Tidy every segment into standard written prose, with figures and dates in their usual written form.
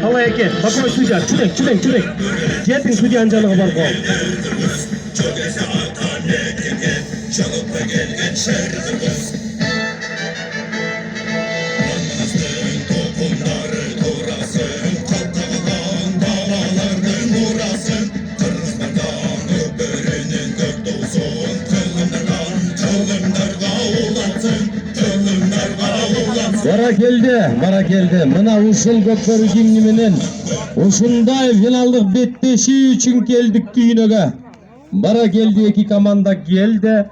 Алла яке, bakma судья, çürek. Jetin судья ancalığı var bu. Çalıp gelgen şehrimizdir. Topunları durasın, kalkamadan dağlarının burasın. Kırmızıdan öbürünün gök doğsun, tılımlarga ulatsın, Bara geldi. Mına uşul gökbörü kimliğinin uşunday finaldık betteşi üçün geldik düğünöge. Bara geldi, iki komanda geldi.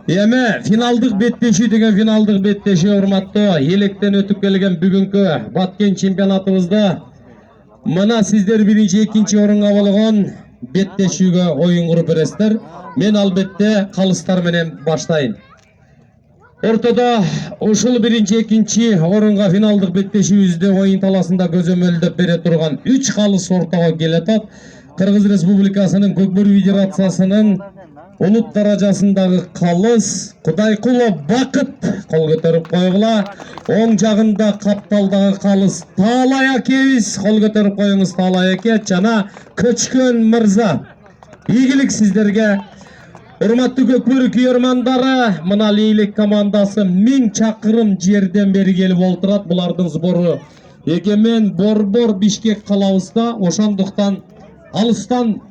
Eme finaldık betteşi деген finaldık betteşi hormatlı електен өтүп келген бүгүнкү Баткен чемпионатыбызда мына сиздер биринчи, экинчи орунга болгон беттешүүгө оюн куруп бересиздер. Мен албетте калыстар менен баштайын. Ортодо ушул биринчи, экинчи орунга финалдык беттешүүбүздө оюн таласында көзөмөлдөп бере турган 3 калыс ортого келатат. Кыргыз Республикасынын Көкбөрү Федерациясынын Улут даражасындагы калыс Кудайкулов Бакыт кол көтөрүп койгула. Оң жагында Капталдагы калыс Таалай акебиз кол көтөрүп коюңуз. Таалай аке жана Көчкөн мырза. Ийгилик сиздерге. Урматтуу Көкбөрү күйөрмандары, мына Лейлек командасы 1000 чакырым жерден бери келип олтурат. Булардын сбору эгемен Борбор Бишкек калабызда. Ошондуктан алыстан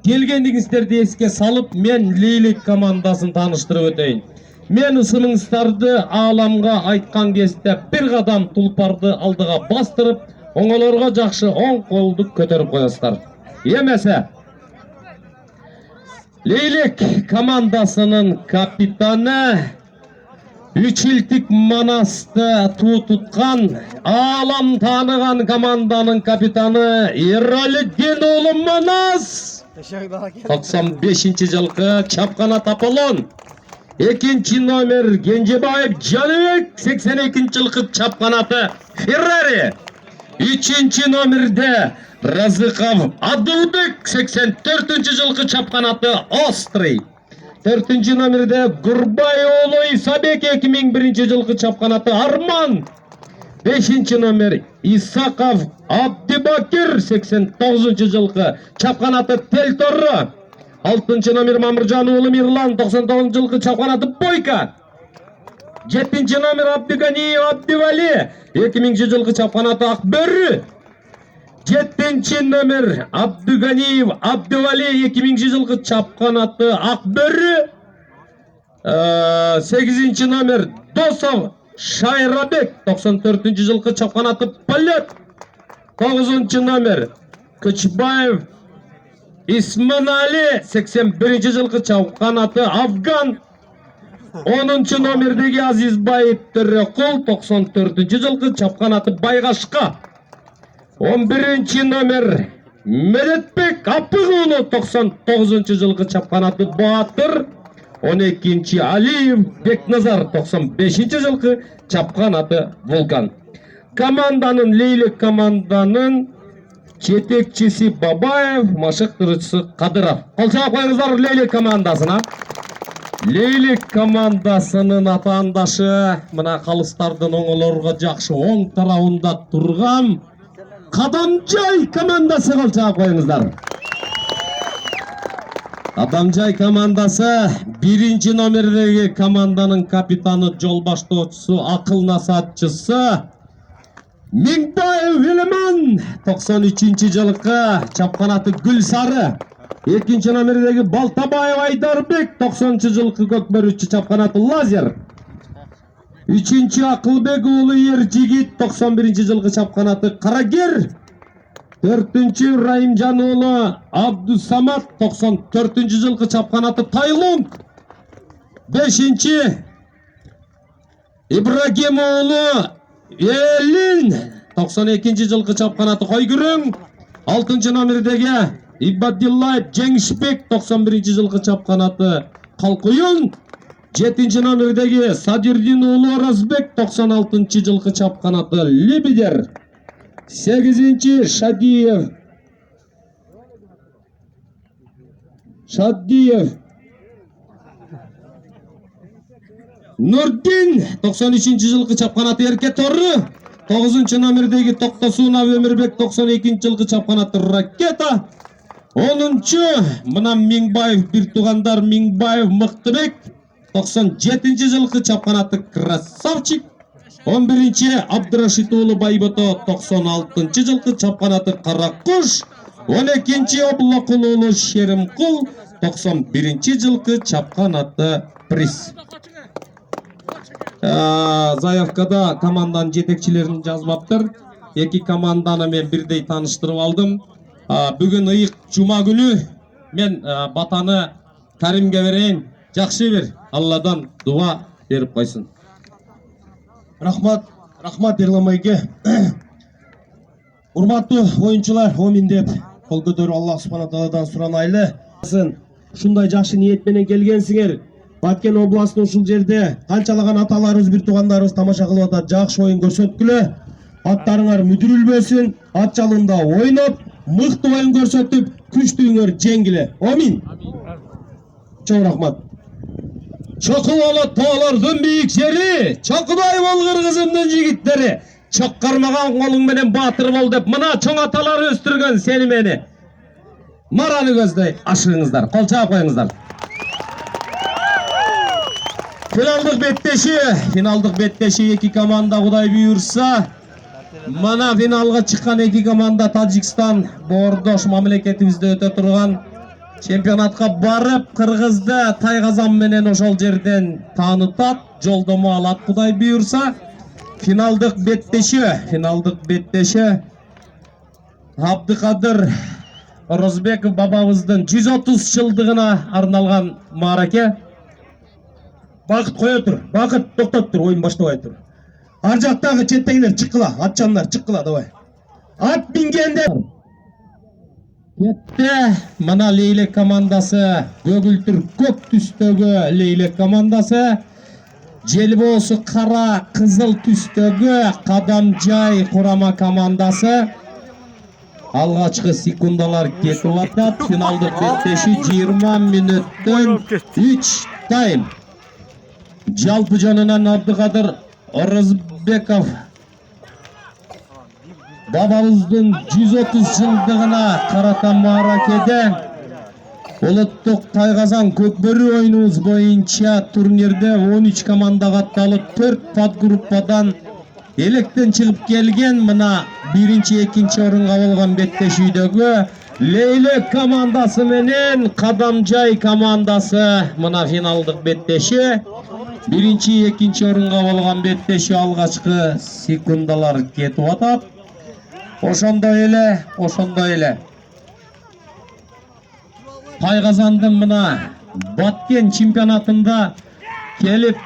келгендигиңиздерди эске салып, мен Лейлек командасын тааныштырып өтөйүн. Мен ысымыңыздарды ааламга айткан кезде бир кадам тулпарды алдыга бастырып, оңолорго жакшы оң колду көтөрүп коесуздар. Эмесе Лейлек командасынын капитаны 3 илтик Манасты туу туткан, аалам тааныган команданын капитаны Эралиддин уулу Манас. 95-ci жылкы Чапканат Аполлон. 2-ci номер Генжебаев Жаныбек, 82-ci жылкы Чапканаты Феррари. 3-ci номерде Разыков Адылбек, 84-ci жылкы Чапканаты Острый. 4-ci номерде Гурбай уулу Исабек, 2001-ci жылкы Чапканаты Арман. 5-ci номер Исаков Абдибакир, 89-ci жылкы Чапканаты Телтору. 6-ci номер Мамыржан уулу Мирлан, 99-ci жылкы Чапканаты Бойка. 7-ci номер Абдиганиев Абдивали, 2000-ci жылкы Чапканаты Акбөрү. 7-ci номер Абдиганиев Абдивали, 2000-ci жылкы Чапканаты Акбөрү. 8-ci номер Досов Шайрабек, 94-ci жылкы Чапканаты Полет. 9-ci номер Көчбаев Исманали, 81-ci жылкы Чапканаты Афган. 10-ci номердеги Азизбаев Төрөкул, 94-ci жылкы Чапканаты Байгашка. 11-ci номер Медетбек Апык уулу, 99-ci жылкы Чапканаты Баатыр. 12-ci Алиев Бекназар, 95-ci жылкы Чапканаты Вулкан. Команданын Лейлек команданын жетекчиси Бабаев, машыктыруучусу Кадыров. Кол чаап коюңуздар Лейлек командасына. Лейлек командасынын атаандашы мына калыстардын оңолорго жакшы оң тарабында турган Кадамжай командасы. Кол чаап коюңуздар. Адамжай командасы 1-ci номердеги команданын капитаны, жол баштоочусу, акыл насаатчысы Миңбаев Вилиман, 93-ci жылкы Чапканаты Гүлсары. 2-ci номердеги Балтабаев Айдарбек, 90-ci жылкы Көкбөрүчү Чапканаты Лазер. 3-ci Акылбек уулу Эржигит, 91-ci жылкы Чапканаты Карагер. 4-ci Райымжан уулу Абдусамат, 94-ci жылкы Чапканаты Тайлонг. 5-ci Ибрагим oğlu Elin 92 жылкы чапканаты Койгүрүң. 6 номердеги Ибадиллаев Жеңишбек 91 жылкы чапканаты Калкуюн. 7 номердеги Садирдин уулу Оразбек 96 жылкы чапканаты Лебедер. 8 Шадиев Нурдин 93 жылкы чапканаты Эрке Тору. 9 номердеги Токтосунов Өмүрбек 92 жылкы чапканаты Ракета. 10 мына Миңбаев бир туугандар Миңбаев Мыктыбек 97 жылкы чапканаты Красавчик. 11 Абдырашит уулу Байбото 96 жылкы чапканаты Каракуш. 12 Облакул уулу Шеримкул 91 жылкы чапканаты Приз. Заявкада команданын жетекчилерин жазбаптыр. Эки команданы мен бирдей тааныштырып алдым. Бүгүн ыйык жума күнү мен батаны Каримге берейин. Жакшы бер. Алладан дуа берип койсун. Рахмат Эрламайге. Урматтуу оюнчулар, Омин деп кол көтөрүп Аллах субхана тааладан суранайлы. Ушундай жакшы ниет менен келгенсиңер. Баткен областын ушул жерде канчалаган аталарыбыз, бир туугандарыбыз тамаша кылып атат. Жакшы оюн көрсөткүлө. Аттарыңар мүдүрүлбөсүн. Ат жалында ойноп, мыкты оюн көрсөтүп, күчтүүңөр жеңгиле. Омин. Чоң рахмат. Чокулалы тоолордун бийик жери, чокудай бол кыргызымдын жигиттери. Чок кармаган колуң менен баатыр бол деп мына чоң аталар өстүргөн сени мени. Мараны көздөй ашыгыңыздар, кол чаап коюңуздар. Финалдык беттеши эки команда Кудай буйрса. Мана финалга чыккан эки команда Тажикстан боордош мамлекетибизде өтө турган чемпионатка барып, Кыргызды тайгазан менен ошол жерден таанытат, жолдомо алат Кудай буйрса. Финалдык беттеши Абдыкадыр Орозбеков бабабыздын 130 жылдыгына арналган маараке. Бакыт кое тур. Бакыт токтоп тур, оюн баштабай тур. Ар жактагы четтегилер чыккыла, атчандар чыккыла, давай. Ат мингенде Кетті. Мына Лейлек командасы, көгүлтүр көк түстөгү Лейлек командасы. Желбоосу кара кызыл түстөгү Кадамжай Курама командасы. Алгачкы секундалар кетип атат. Финалдык беттеши 20 мүнөттөн 3 тайм. Жалпы жанынан Абдыкадыр Орозбеков бабабыздын 130 жылдыгына карата мааракеде улуттук тайгазан көкбөрү оюнубуз боюнча турнирде 13 команда катталып 4 подгруппадан электен чыгып келген. Мына биринчи, экинчи орунга болгон беттешүүдөгү Лейлек командасы менен Кадамжай командасы мына финалдык беттеши. Биринчи, экинчи орунга болгон беттеши алгачкы секундалар кетип атат. Ошондой эле Тайгазандын мына Баткен чемпионатында келип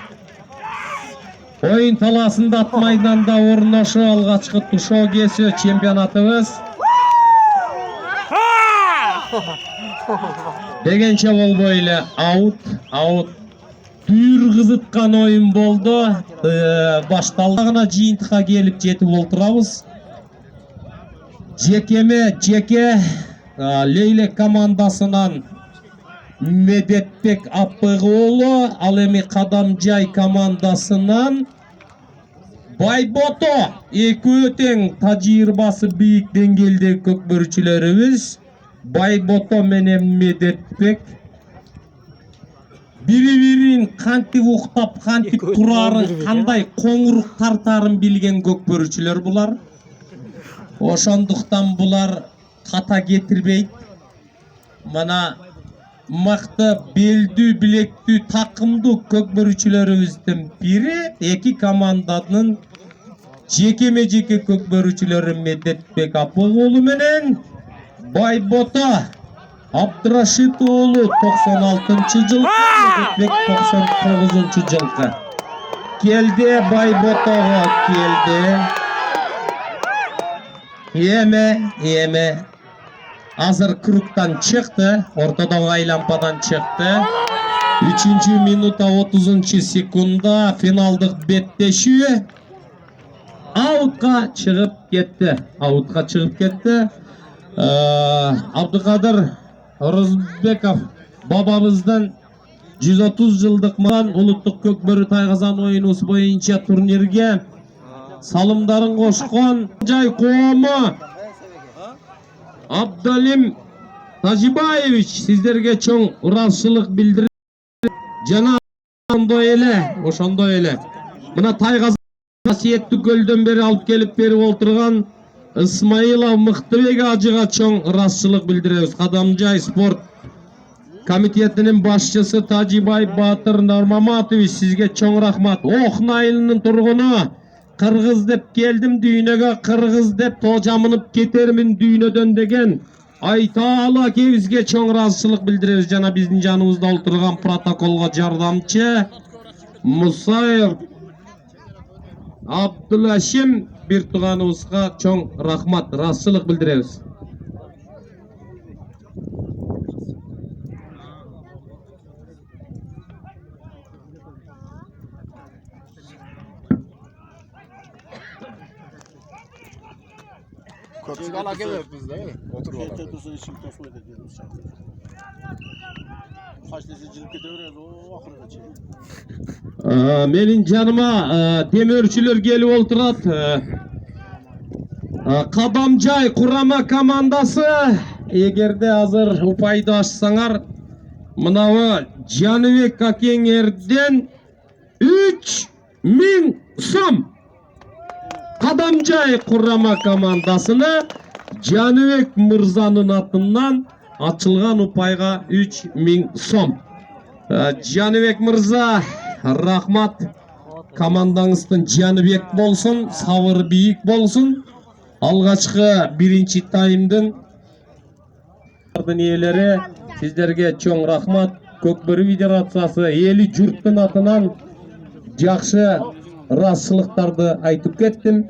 оюн талаасында ат майданда орношу алгачкы тушоо кесүү чемпионатыбыз дегенче болбой эле аут кызыткан оюн болду. Башталгана жыйынтыкка келип жетип олтурабыз. Жеке Лейлек командасынан Медетбек Аппыгулу, ал эми Кадамжай командасынан Байбото, экөө тең тажрыйбасы бийик деңгээлдеги көкбөрүчүлөрүбүз Байбото менен Медетбек бири-бирин кантип уктап, кантип турарын, кандай коңурук тартарын билген көкбөрүчүлөр булар. Ошондуктан булар ката кетирбейт. Мына мыкты, белдүү, билектүү, такымдуу көкбөрүчүлөрүбүздүн бири эки команданын жеке көкбөрүчүлөрү Медетбек Апыгулу менен Байбото Абдырашит уулу 96 жылкы, Медетбек 99 жылкы. keldi, Bayboto'ga keldi. Yeme. Hazır kruktan çıktı. Ortada aylampadan çıktı. 3. minuta 30. sekunda finaldık betleşiyor. Out'a çıkıp gitti. Abdülkadir Rızbekov babamızdan 130 yıllık man Ulutluk Kökbörü Tayqazan oyunu boyunca turnirge salımların koşkan Jay Koğumu Abdalim Tajibayeviç sizlerge çoğun razışılık bildirir. Jana oşondo ele. Mına Tayqazan Kasiyetli gölden beri alıp gelip beri oturgan Ismailov Mıhtыбек acıga çoğun razışılık bildiririz. Kadamjay Sport Komitetinin başçısı Tacibay Batır Narmamatoviç sizge çoğun rahmat. Ohnaylı'nın turgunu Kırgız dep geldim düğünege, Kırgız dep tocamınıp getermin düğünödön degen Aytaala kebizge çoğun razışılık bildiririz. Jana bizdin janımızda oturgan protokolga jardamçı Musayev Abdülhaşim bir tuğanımızga çoğun rahmat, razışılık bildiririz. Köpçük ala gelir bizde. Otur valla. Kaç desecilik gidiyoruz o ahırı kaçıyor. Menin canıma demirçiler gelip oturat. Kadamjay kurama komandası egerde hazır upaydı açsaňar mınawy Janibek Akeňerden 3000 som Kadamjay kurama komandasını Janibek Mırzanın atından açılgan upayga 3000 som. Janibek Mırza rahmat, komandaňyzdyn Janibek bolsun, sabır büyük bolsun. Algaçkı birinci taýymdyň iýeleri sizlerge çoğun rahmat. Kökbörü Federatsiýasy eli jurtdyň atynan jakşy razışylyklardy aýtyp ketdim.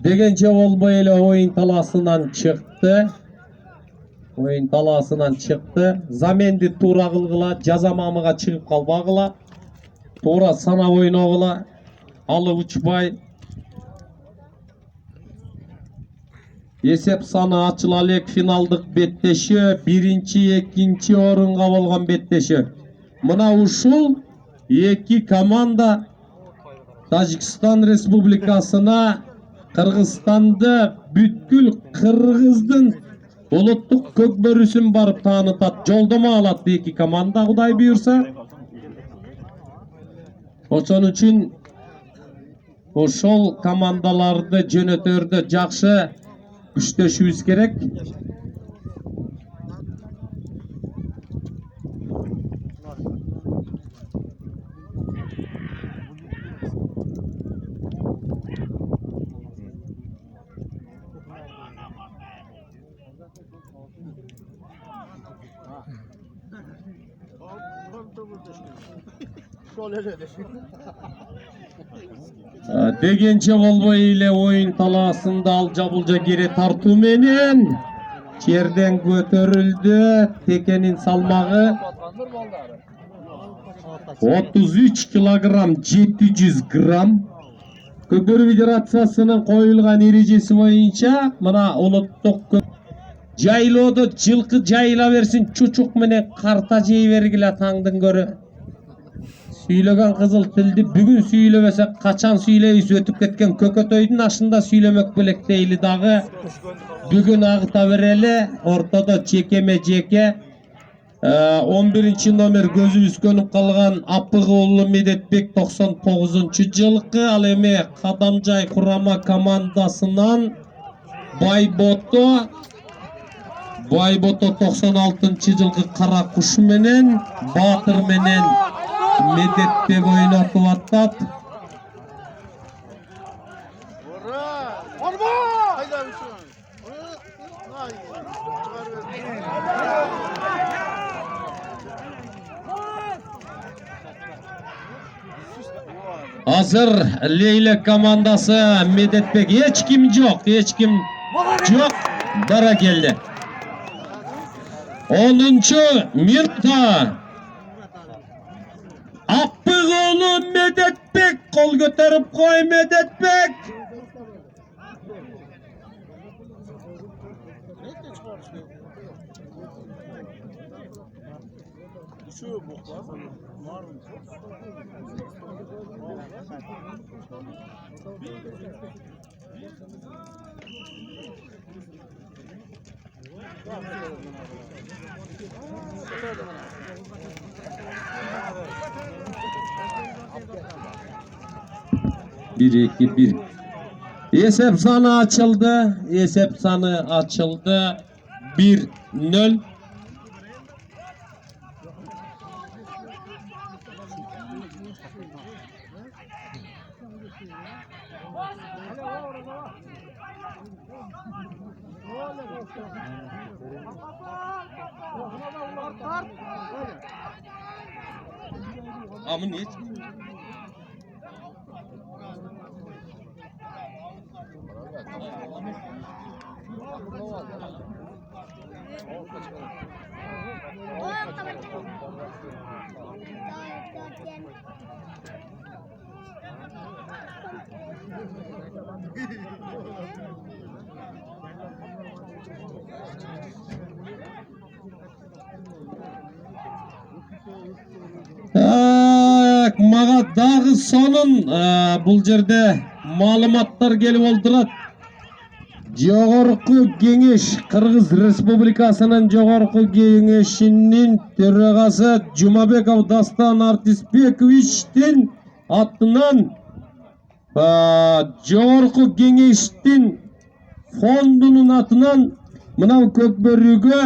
Degençe bolboy ele oyun talasынан çıktı. Zamendi tuğra kılgıla, cazamamıga çıkıp kalbagıla, tuğra sana oynagıla, alı uçbay. Esep sana açılalek finaldık betteşi, birinci, ikinci orunga bolgan betteşi. Mına uşul iki komanda Tajikistan Respublikasına Kırgızstan'da bütkül Kırgızdın Ulutluk Kökbörüsün barıp tanıtat, joldama alat iki komanda Huday buyursa. Oçon üçün oşol komandalarda jönötörde jakşı güçleşүүs gerek. Degençe bolboy ile oyun talasında alca-bulca geri tartуу menен жерden götörüldü. Tekenin salmağı 33 kilogram 700 gram. Kökbörü Federatsiýasynyň koyulgan erejesi boyunça mına Ulutluk jaýlooda жылkı jaýla bersin, çuçuk mene karta jeý bergile taňdyň görü. Süýlegen kızıl tildi bugün süýlemesek kaçan süýleýis ötüp ketken kökötöýdün aşynda süýlemek belek deýli dagы. Bugün agıta bereli ortada çekeme jeke 11-nji nomer gözübüz könüp kalgan Apıgıoğlu Medetbek 99-njy jylky al eme Kadamjay kurama komandasынан Bayboto 96-njy jylky kara kuş menen Batır menen Medetbek oynatyp attat. Hazır Leylek komandası Medetbek. Hiç kim yok. Hiç kim yok. Bara geldi. 10. minutta. Appıgoğlu Medetbek. Kol götürüp koy Medetbek. Bir, iki, bir. Esep sanı açıldı. Esep sanı açıldı. 1-0. Ama niye? Mağa dağı sonun бұл жерде малыматтар келіп олдырат. Жогорку кеңеш Кыргыз Республикасынын Жогорку кеңешинин төрагасы Жумабеков Дастан Артисбековичтин атынан Жогорку кеңештин фондунун атынан мынау Көкбөрүгө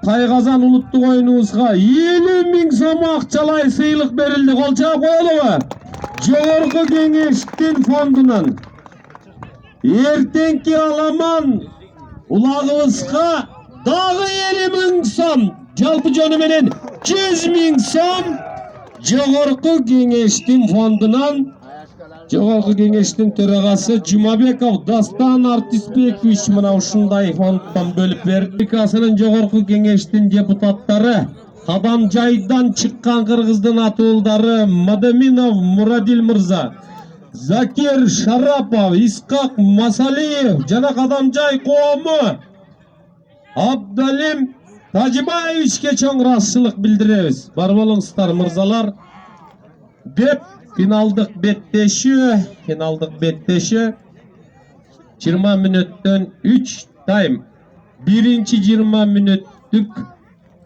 Тайгазан улуттук оюнубузга 50 000 сом акчалай сыйлык берилди. Кол чаап коелубу? Жогорку кеңештин фондунан. Эртеңки аламан улагыбызга дагы 50 000 сом, жалпы жөнү менен 100 000 сом Жогорку кеңештин фондунан. Жогорку кеңештин төрагасы Жумабеков Дастан Артисбекович мына ушундай фонддон бөлүп берди. Республикасынын Жогорку кеңештин депутаттары Кадамжайдан чыккан кыргыздын атуулдары Мадаминов Мурадил мырза, Закир Шарапов, Исқақ Масалиев жана Кадамжай коому Абдалим Тажибаевичке чоң ыраазычылык билдиребиз. Бар болуңуздар мырзалар деп финалдык беттешүү 20 мүнөттөн 3 тайм. Биринчи 20 мүнөттүк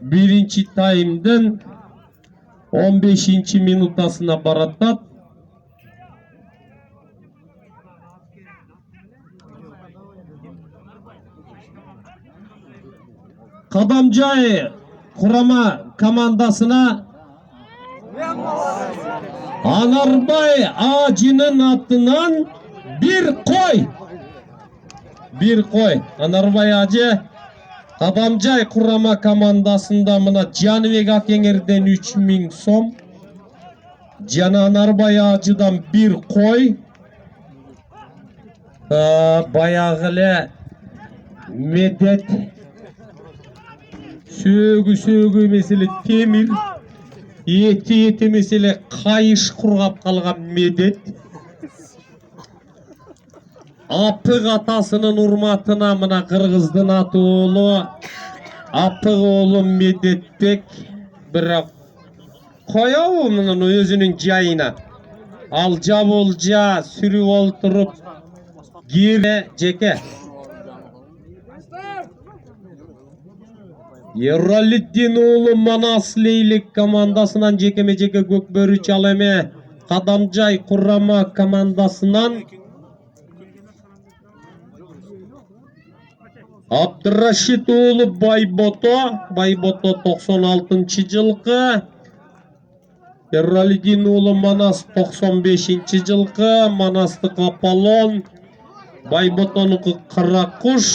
биринчи таймдын 15 минутасына баратат. Кадамжай курама командасына Анарбай Ажынын атынан bir koy. Анарбай Ажы Кадамжай курама командасында мына Жаныбек Акеңерден 3 000 сом. Жана Анарбай Ажыдан bir koy. Баягы эле медет сөөгү эмес эле темир, эти эмес эле кайыш кургап калган медет. Апык атасынын урматына мына кыргыздын атуулу Апык оолу Медетбек бирок коёбу мунун өзүнүн жайына. Ал жабылжа сүрүп олтуруп кире жеке. Ералиддин оолу Манас Лейлек командасынан жекеме-жеке Көкбөрү чал эме Кадамжай курама командасынан Абдырашид оолу Байбото 96-жылкы, Ералиддин оолу Манас 95-жылкы, Манастык Аполлон, Байботонуку Каракуш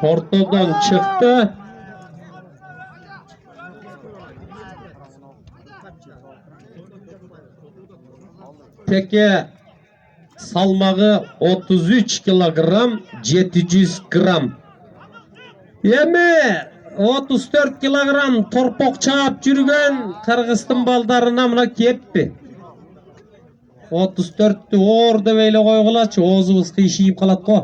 ортодон чыкты. Теке салмағы 33 килограмм 700 грамм. Эми 34 килограмм торпоқ чаап жүрген Кыргыздын балдарына мына кеппи. 34-тü оор деп эле койгулачы, оозубуз кыйшыйып калат го.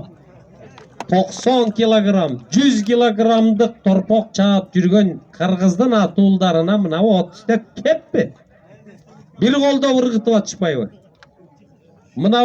90 килограмм, 100 килограммдык торпоқ чаап жүргөн Кыргыздын атуулдарына мына 30 деп кеппи. Бир колдо ыргытып атышпайбы? Мына